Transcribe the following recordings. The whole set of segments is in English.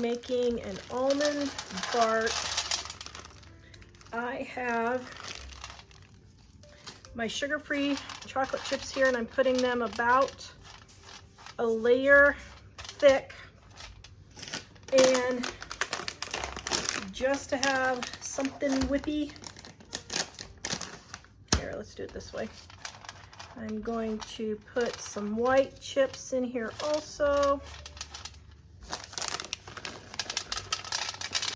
making an almond bark. I have my sugar-free chocolate chips here, and I'm putting them about a layer thick. And just to have something whippy, here, let's do it this way. I'm going to put some white chips in here also.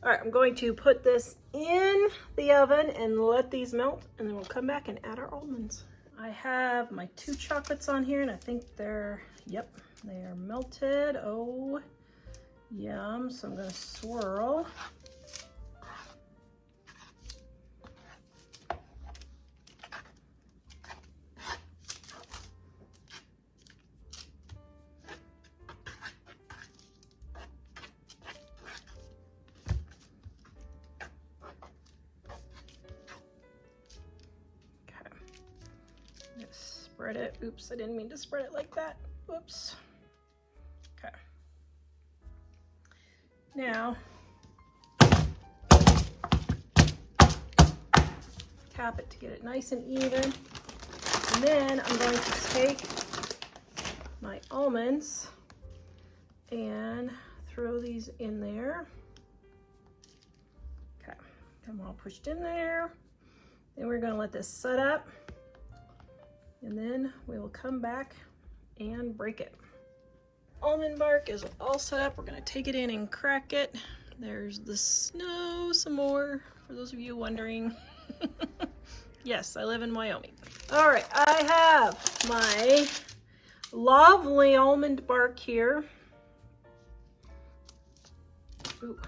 All right, I'm going to put this in the oven and let these melt, and then we'll come back and add our almonds. I have my 2 chocolates on here, and I think they're, yep, they are melted. Oh, yum. So I'm gonna swirl. Spread it. Oops, I didn't mean to spread it like that. Whoops. Okay. Now, tap it to get it nice and even. And then I'm going to take my almonds and throw these in there. Okay, got them all pushed in there. Then we're going to let this set up. And then we will come back and break it. Almond bark is all set up. We're gonna take it in and crack it. There's the snow some more, for those of you wondering. Yes, I live in Wyoming. All right, I have my lovely almond bark here. Ooh.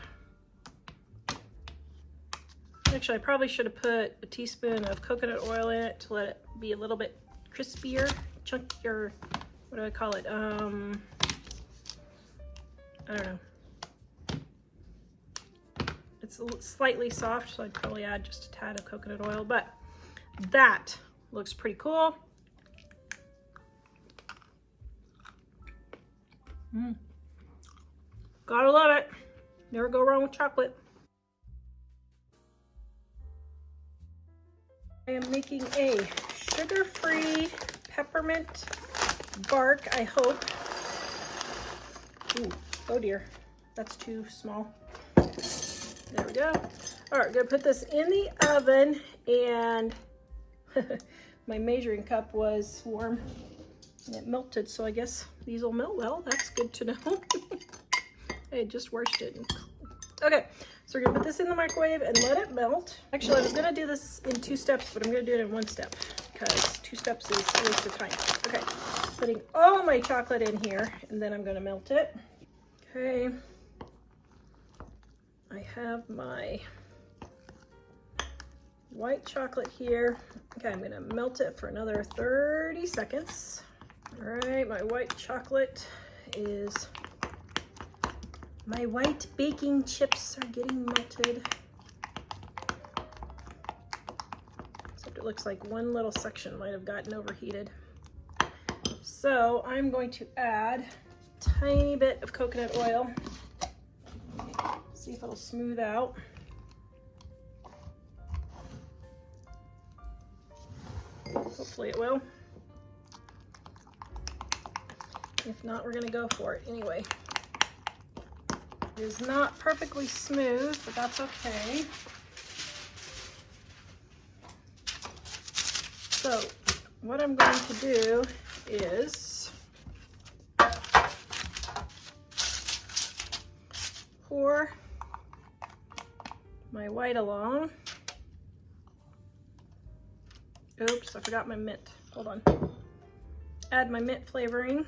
Actually, I probably should have put a teaspoon of coconut oil in it to let it be a little bit crispier, chunkier, what do I call it? I don't know. It's slightly soft, so I'd probably add just a tad of coconut oil, but that looks pretty cool. Gotta love it. Never go wrong with chocolate. I am making a sugar-free peppermint bark, I hope. Ooh, oh dear, that's too small. There we go. All right, gonna put this in the oven, and my measuring cup was warm and it melted, so I guess these will melt well. That's good to know. I just washed it. Okay, so we're gonna put this in the microwave and let it melt. Actually, I was gonna do this in 2 steps, but I'm gonna do it in 1 step because 2 steps is a waste of time. Okay, putting all my chocolate in here, and then I'm gonna melt it. Okay, I have my white chocolate here. Okay, I'm gonna melt it for another 30 seconds. All right, my white chocolate is, my white baking chips are getting melted. Except it looks like one little section might have gotten overheated. So I'm going to add a tiny bit of coconut oil. See if it'll smooth out. Hopefully it will. If not, we're gonna go for it anyway. It is not perfectly smooth, but that's okay. So what I'm going to do is pour my white along. Oops, I forgot my mint. Hold on. Add my mint flavoring.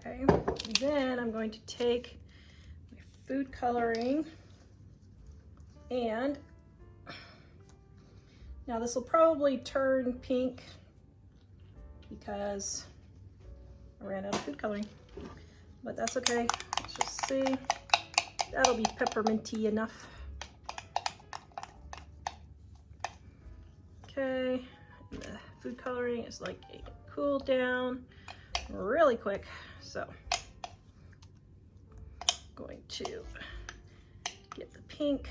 Okay, then I'm going to take my food coloring, and now this will probably turn pink because I ran out of food coloring, but that's okay. Let's just see. That'll be pepperminty enough. Okay, and the food coloring is like it cooled down really quick, so I'm going to get the pink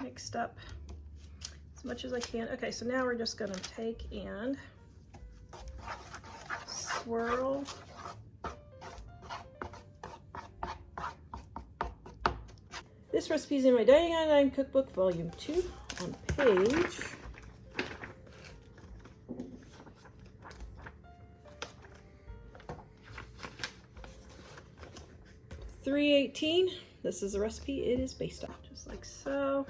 mixed up as much as I can. Okay, so now we're just gonna take and swirl. This recipe is in my Dining on a Dime Cookbook, Volume 2, on page 318. This is the recipe it is based on, just like so.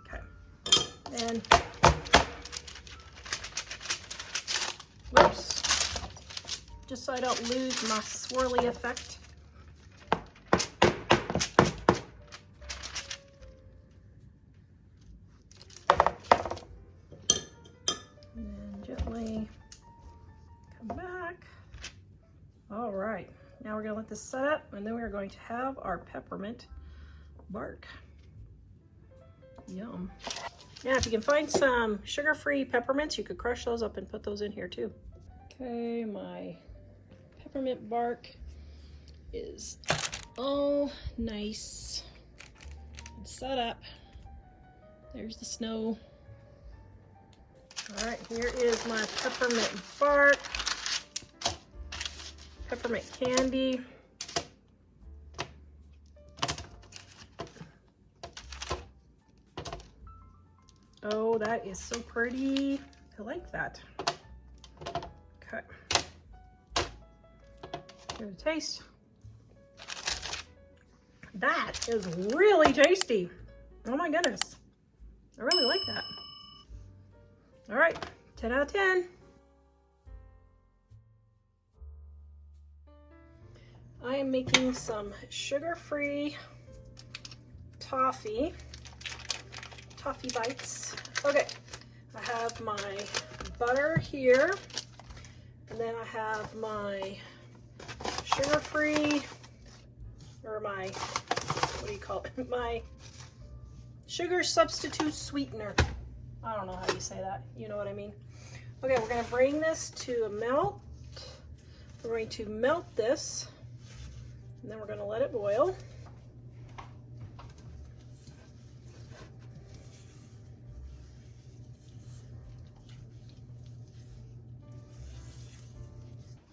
Okay, and whoops, just so I don't lose my swirly effect. And then gently come back. All right. Now we're going to let this set up, and then we're going to have our peppermint bark. Yum. Now, if you can find some sugar-free peppermints, you could crush those up and put those in here too. Okay, my peppermint bark is all nice and set up. There's the snow. All right, here is my peppermint bark. Peppermint candy. Oh, that is so pretty. I like that. Okay. Give it a taste. That is really tasty. Oh my goodness. I really like that. All right, 10 out of 10. I am making some sugar-free toffee bites. Okay, I have my butter here, and then I have my sugar-free, or my, what do you call it? My sugar substitute sweetener. I don't know how you say that. You know what I mean. Okay, we're gonna bring this to a melt. We're going to melt this, and then we're going to let it boil.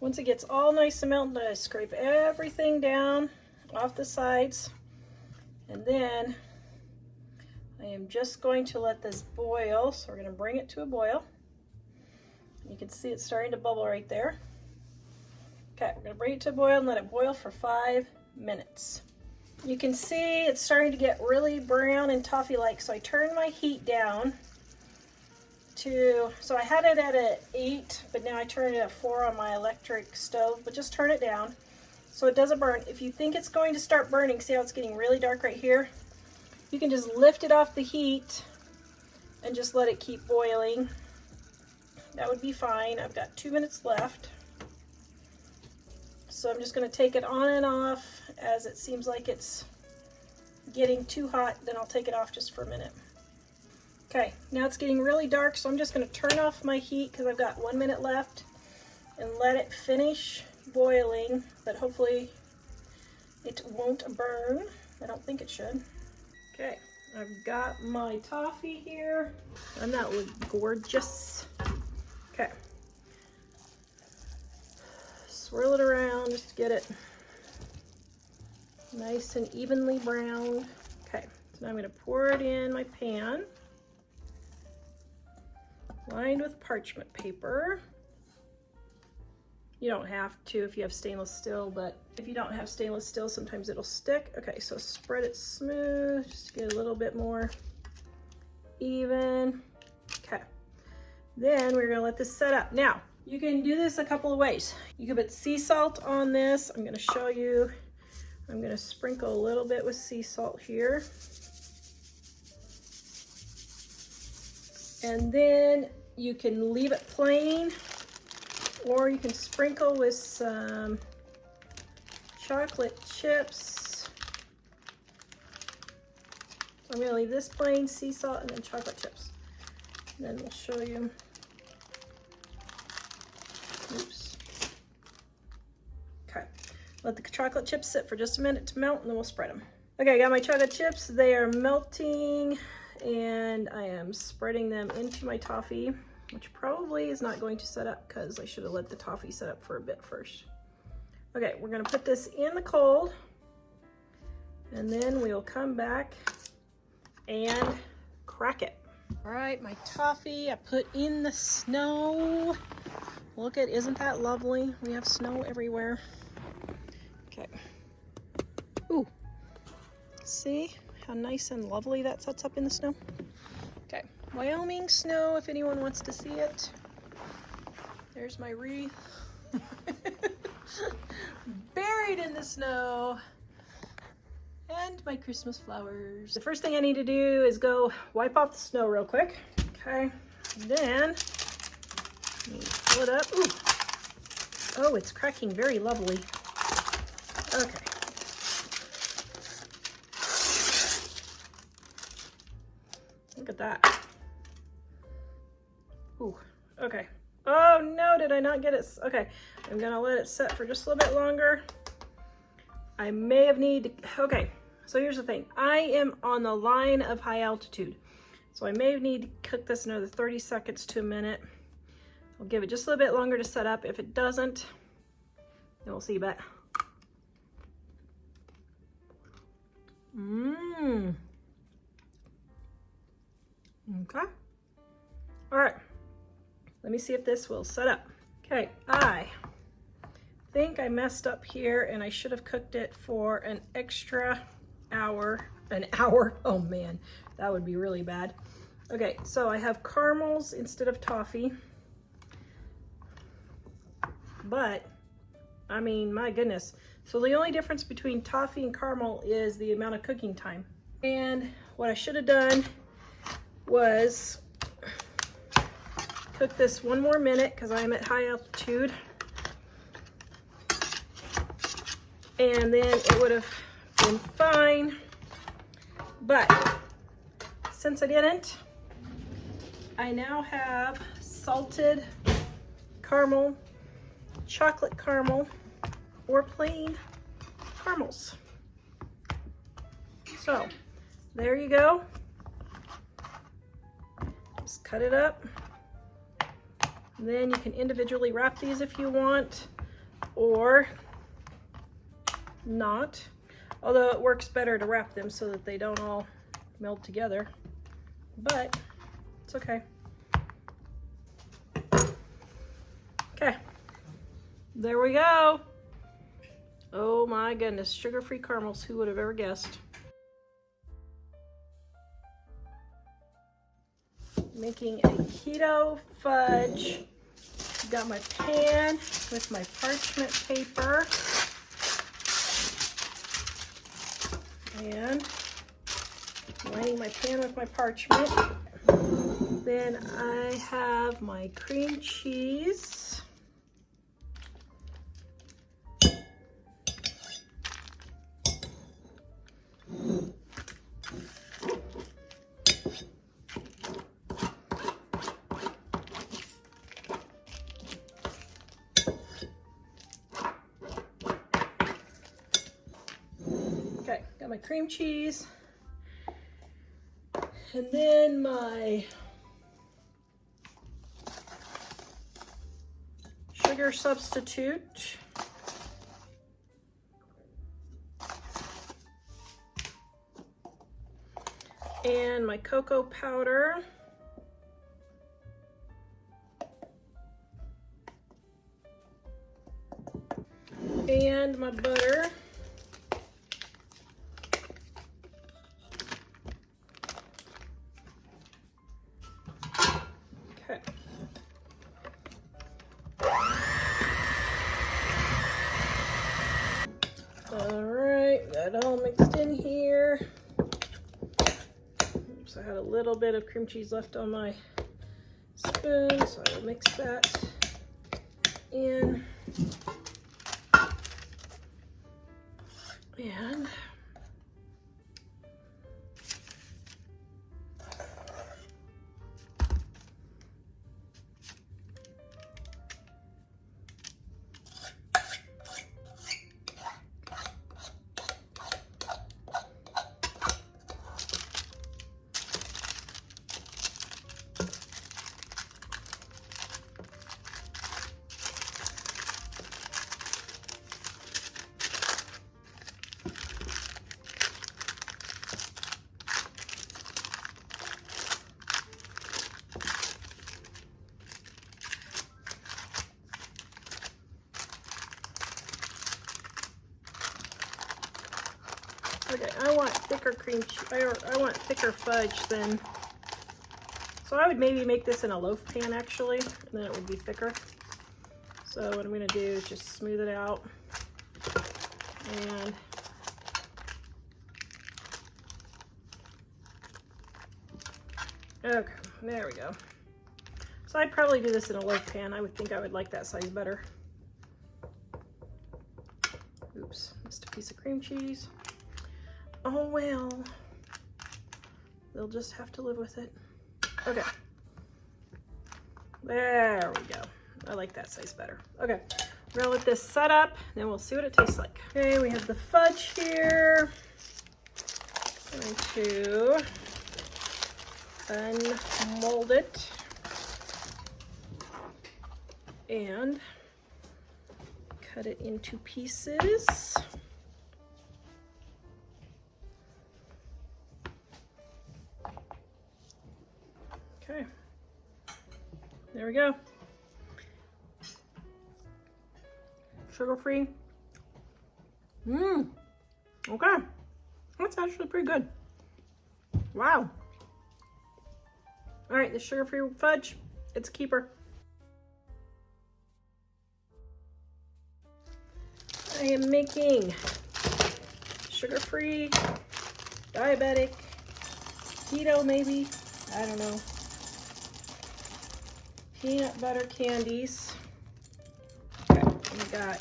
Once it gets all nice and melted, I scrape everything down off the sides, and then I am just going to let this boil. So we're going to bring it to a boil. You can see it's starting to bubble right there. Okay, we're gonna bring it to a boil and let it boil for 5 minutes. You can see it's starting to get really brown and toffee-like, so I turned my heat down to, so I had it at an 8, but now I turned it at 4 on my electric stove, but just turn it down so it doesn't burn. If you think it's going to start burning, see how it's getting really dark right here? You can just lift it off the heat and just let it keep boiling. That would be fine. I've got 2 minutes left. So I'm just going to take it on and off as it seems like it's getting too hot. Then I'll take it off just for a minute. Okay, now it's getting really dark, so I'm just going to turn off my heat because I've got 1 minute left and let it finish boiling, but hopefully it won't burn. I don't think it should. Okay, I've got my toffee here. Doesn't that look gorgeous? Okay. Swirl it around just to get it nice and evenly browned. Okay, so now I'm going to pour it in my pan, lined with parchment paper. You don't have to if you have stainless steel, but if you don't have stainless steel, sometimes it'll stick. Okay, so spread it smooth just to get a little bit more even. Okay, then we're going to let this set up. Now, you can do this a couple of ways. You can put sea salt on this. I'm going to show you. I'm going to sprinkle a little bit with sea salt here. And then you can leave it plain, or you can sprinkle with some chocolate chips. So I'm gonna leave this plain, sea salt, and then chocolate chips. And then we'll show you. Oops. Okay, let the chocolate chips sit for just a minute to melt, and then we'll spread them. Okay, I got my chocolate chips. They are melting, and I am spreading them into my toffee, which probably is not going to set up because I should have let the toffee set up for a bit first. Okay, we're gonna put this in the cold, and then we'll come back and crack it. All right, my toffee I put in the snow. Look at, isn't that lovely? We have snow everywhere. Okay. Ooh, see how nice and lovely that sets up in the snow? Okay, Wyoming snow, if anyone wants to see it. There's my wreath. Buried in the snow. And my Christmas flowers. The first thing I need to do is go wipe off the snow real quick. Okay, then let me pull it up. Ooh. Oh, it's cracking very lovely. Okay. Look at that. Ooh, okay. Oh no, did I not get it? Okay, I'm gonna let it set for just a little bit longer. I may have okay, so here's the thing. I am on the line of high altitude. So I may need to cook this another 30 seconds to a minute. I'll give it just a little bit longer to set up. If it doesn't, then we'll see back. Okay. All right. Let me see if this will set up. Okay, I think I messed up here and I should have cooked it for an extra hour. An hour? Oh man, that would be really bad. Okay, so I have caramels instead of toffee. But, I mean, my goodness. So the only difference between toffee and caramel is the amount of cooking time. And what I should have done was cook this one more minute because I'm at high altitude. And then it would have been fine. But since I didn't, I now have salted caramel, chocolate caramel, or plain caramels. So there you go. Just cut it up. Then you can individually wrap these if you want, or not. Although it works better to wrap them so that they don't all meld together, but it's okay. Okay, there we go. Oh my goodness, sugar-free caramels, who would have ever guessed? Making a keto fudge. Got my pan with my parchment paper. And lining my pan with my parchment. Then I have my cream cheese. Okay, got my cream cheese. And then my sugar substitute. And my cocoa powder. And my butter. Okay. All right, got it all mixed in here. Oops, I had a little bit of cream cheese left on my tablespoon, so I will mix that in. And okay, I want thicker cream cheese, I want thicker fudge than, so I would maybe make this in a loaf pan actually, and then it would be thicker. So what I'm gonna do is just smooth it out, and okay, there we go. So I'd probably do this in a loaf pan. I would think I would like that size better. Oops, missed a piece of cream cheese. Oh well, they'll just have to live with it. Okay, there we go. I like that size better. Okay, we're gonna let this set up, then we'll see what it tastes like. Okay, we have the fudge here. Going to unmold it and cut it into pieces. Okay, there we go. Sugar-free. Okay, that's actually pretty good. Wow. All right, the sugar-free fudge, it's a keeper. I am making sugar-free, diabetic, keto maybe, I don't know, peanut butter candies. Okay, I got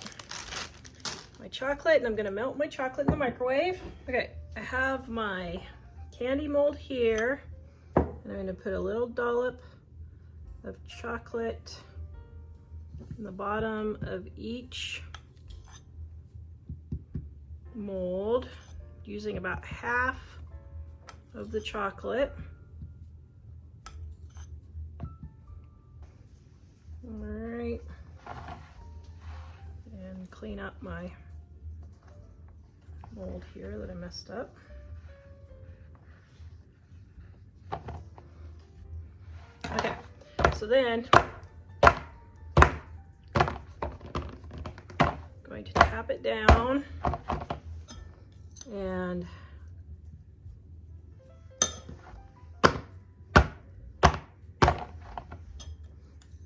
my chocolate, and I'm gonna melt my chocolate in the microwave. Okay, I have my candy mold here, and I'm gonna put a little dollop of chocolate in the bottom of each mold, using about half of the chocolate. All right, and clean up my mold here that I messed up. Okay, so then going to tap it down and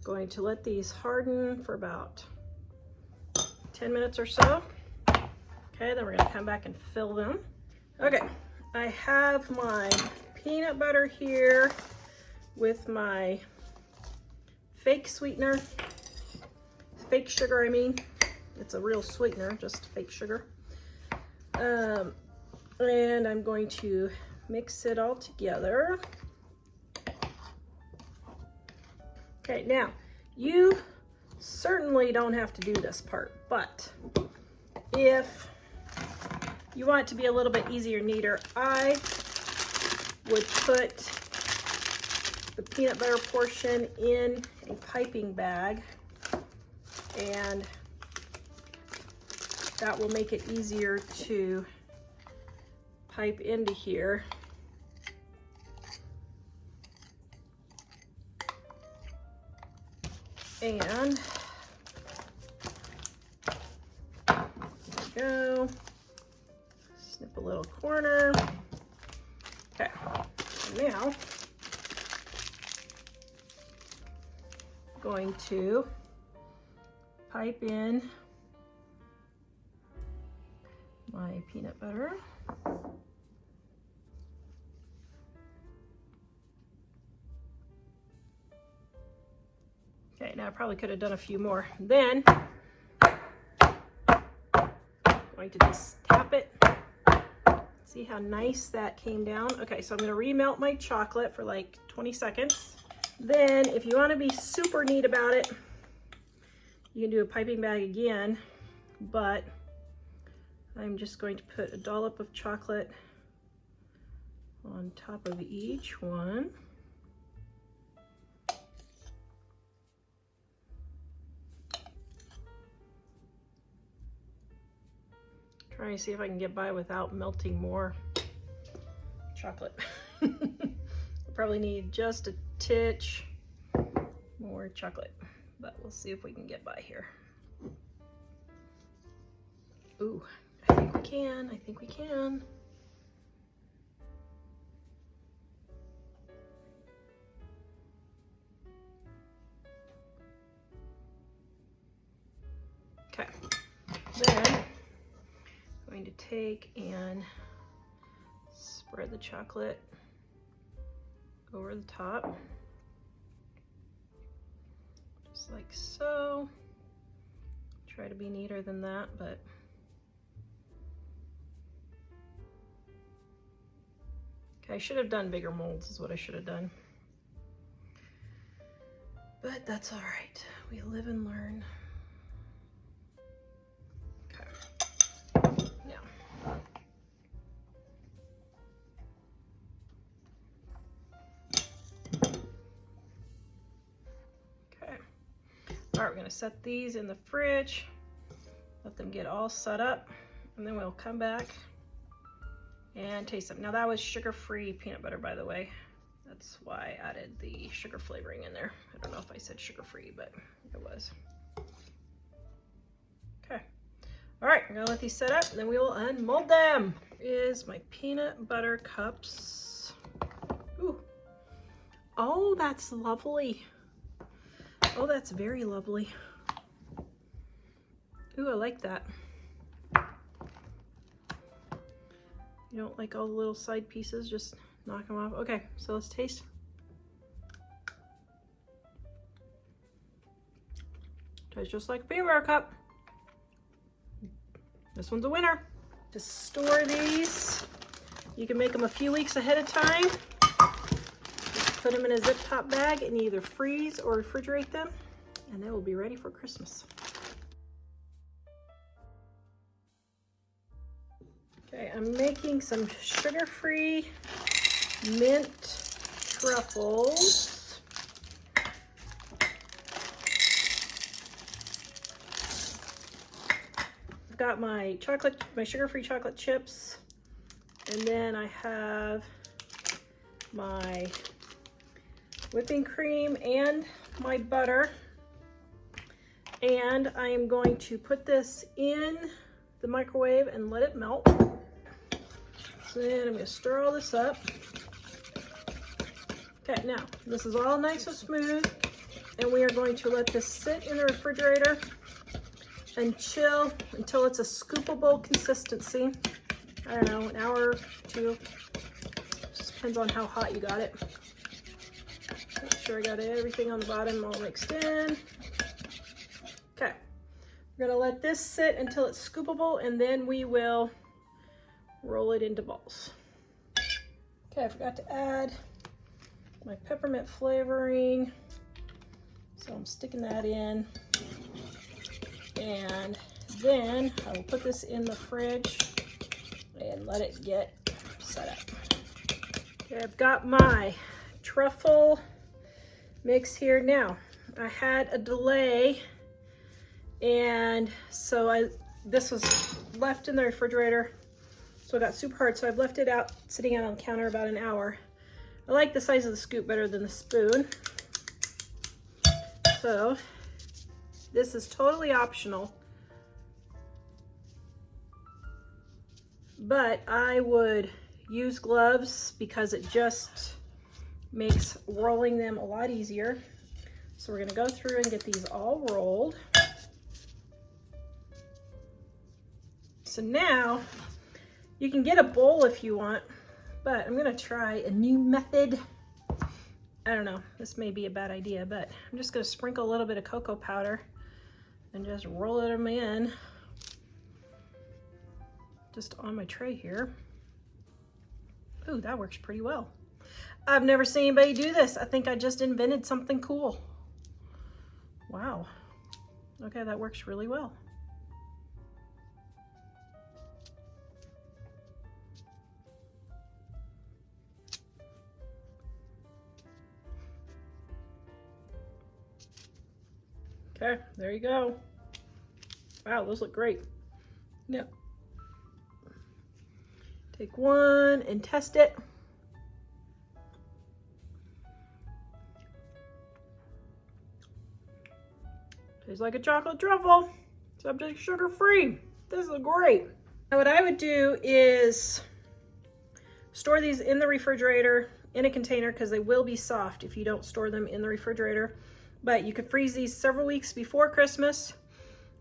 going to let these harden for about 10 minutes or so. Okay, then we're gonna come back and fill them. Okay, I have my peanut butter here with my fake sweetener, fake sugar I mean. It's a real sweetener, just fake sugar. And I'm going to mix it all together. Okay, now you certainly don't have to do this part, but if you want it to be a little bit easier, neater, I would put the peanut butter portion in a piping bag, and that will make it easier to pipe into here. And there we go. Snip a little corner. Okay, and now I'm going to pipe in my peanut butter. Okay, now I probably could have done a few more. Then, going to just tap it. See how nice that came down? Okay, so I'm gonna remelt my chocolate for like 20 seconds. Then, if you wanna be super neat about it, you can do a piping bag again, but I'm just going to put a dollop of chocolate on top of each one. Trying to see if I can get by without melting more chocolate. Probably need just a titch more chocolate, but we'll see if we can get by here. Ooh, I think we can, I think we can. Okay, then I'm going to take and spread the chocolate over the top, just like so. Try to be neater than that, but okay, I should have done bigger molds is what I should have done. But that's all right. We live and learn. Okay. Now. Okay. All right, we're gonna set these in the fridge, let them get all set up, and then we'll come back and taste them. Now that was sugar-free peanut butter, by the way. That's why I added the sugar flavoring in there. I don't know if I said sugar-free, but it was. Okay. All right, I'm gonna let these set up, and then we will unmold them. Here is my peanut butter cups. Ooh. Oh, that's lovely. Oh, that's very lovely. Ooh, I like that. You don't like all the little side pieces, just knock them off. Okay, so let's taste. Tastes just like a peanut butter cup. This one's a winner. To store these, you can make them a few weeks ahead of time. Just put them in a zip top bag and either freeze or refrigerate them, and they will be ready for Christmas. Okay, I'm making some sugar-free mint truffles. I've got my sugar-free chocolate chips, and then I have my whipping cream and my butter. And I am going to put this in the microwave and let it melt. So then I'm going to stir all this up. Okay, now this is all nice and smooth, and we are going to let this sit in the refrigerator and chill until it's a scoopable consistency. I don't know, an hour or two. Just depends on how hot you got it. Make sure I got everything on the bottom all mixed in. Okay, we're gonna let this sit until it's scoopable, and then we will roll it into balls. Okay, I forgot to add my peppermint flavoring, so I'm sticking that in, and then I will put this in the fridge and let it get set up. Okay, I've got my truffle mix here. Now, I had a delay, and so this was left in the refrigerator, so it got super hard, so I've left it out, sitting out on the counter about an hour. I like the size of the scoop better than the spoon. So this is totally optional, but I would use gloves because it just makes rolling them a lot easier. So we're gonna go through and get these all rolled. So now you can get a bowl if you want, but I'm gonna try a new method. I don't know, this may be a bad idea, but I'm just gonna sprinkle a little bit of cocoa powder and just roll them in just on my tray here. Ooh, that works pretty well. I've never seen anybody do this. I think I just invented something cool. Wow. Okay, that works really well. Okay, there you go. Wow, those look great. Yep. Take one and test it. Tastes like a chocolate truffle, subject sugar-free. This is great. Now what I would do is store these in the refrigerator in a container because they will be soft if you don't store them in the refrigerator. But you could freeze these several weeks before Christmas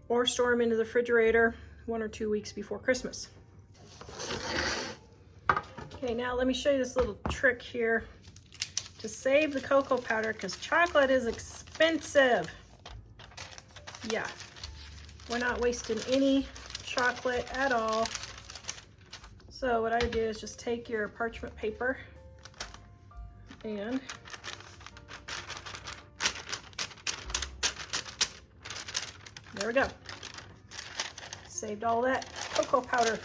or store them into the refrigerator 1 or 2 weeks before Christmas. Okay, now let me show you this little trick here to save the cocoa powder because chocolate is expensive. Yeah, we're not wasting any chocolate at all. So what I do is just take your parchment paper and there we go. Saved all that cocoa powder.